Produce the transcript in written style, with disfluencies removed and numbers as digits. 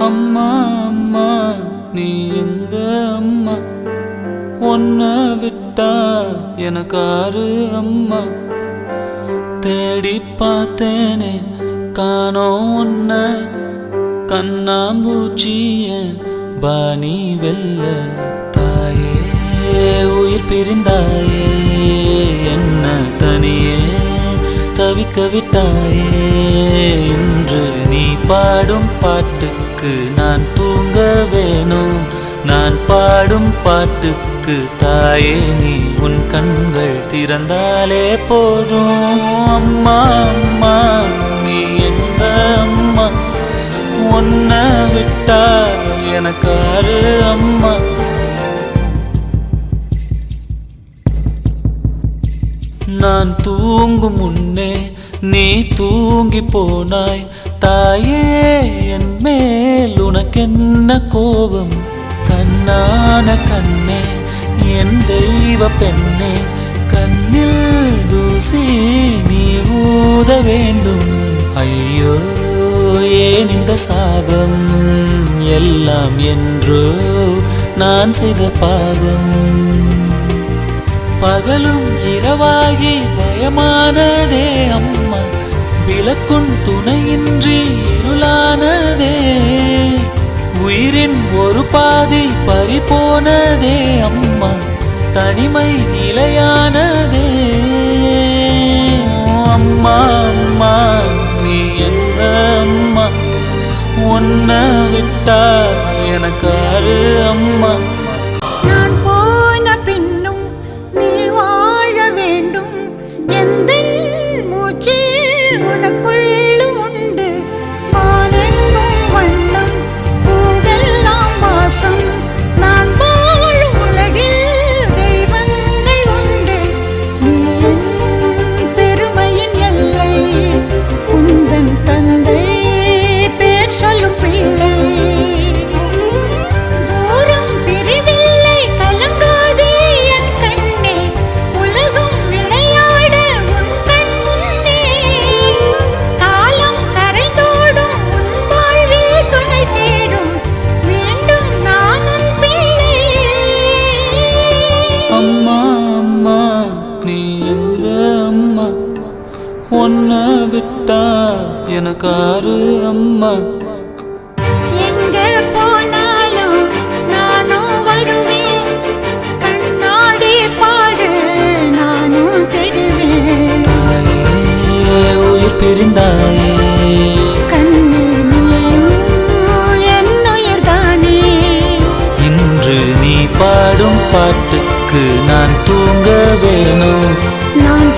அம்மா அம்மா நீ எங்க அம்மா, உன்னை விட்டா எனக்காரு அம்மா. தேடி பார்த்தேனே காணோம் உன்னை, கண்ணாம்பூச்சிய பாணி வெல்ல. தாயே உயிர் பிரிந்தாயே, என்ன தனியே தவிக்க விட்டாயே. இன்று நீ பாடும் பாட்டுக்கு நான் தூங்க வேணும், நான் பாடும் பாட்டுக்கு தாயே நீ உன் கண்கள் திறந்தாலே போதும். அம்மா அம்மா நீ எங்க அம்மா, உன்னை விட்டா எனக்காரு அம்மா. நான் தூங்கும் முன்னே நீ தூங்கி போனாய் தாயே, என் மேல் உனக்கென்ன கோபம். கண்ணான கண்ணே என் தெய்வ பெண்ணே, கண்ணில் தூசி நீ ஊத வேண்டும். ஐயோ ஏன் இந்த சாபம், எல்லாம் என்றோ நான் செய்த பாவம். பகலும் இரவாகி பயமானதே அம்மா, விளக்கும் துணையின்றி இருளானதே. உயிரின் ஒரு பாதி பறிபோனதே அம்மா, தனிமை நிலையானதே. அம்மா அம்மா நீ எங்க அம்மா, உன்னை விட்டா எனக்காரு அம்மா. நான் போன பின்னும் நீ வாழ வேண்டும், எந்த மூச்சு உனக்குள்ளும் உண்டு. பாலெங்கும் வண்ணம் பூவெல்லாம் வாசம், நான் வாழும் உலகில் தெய்வங்கள் உண்டு. நீ என் பெருமையின் எல்லை, உந்தன் தந்தை பேர் சொல்லும் பிள்ளை. உன்னை விட்டா எனக்காரு அம்மா. எங்க போனாலும் நானும் வருவேன், கண்ணாடி பாரு நானும் தெரிவேன். தாயே உயிர் பிரிந்தாயே, கண்ணு நீயும் என் உயிர்தானே. இன்று நீ பாடும் பாட்டுக்கு நான் தூங்க வேணும், நான்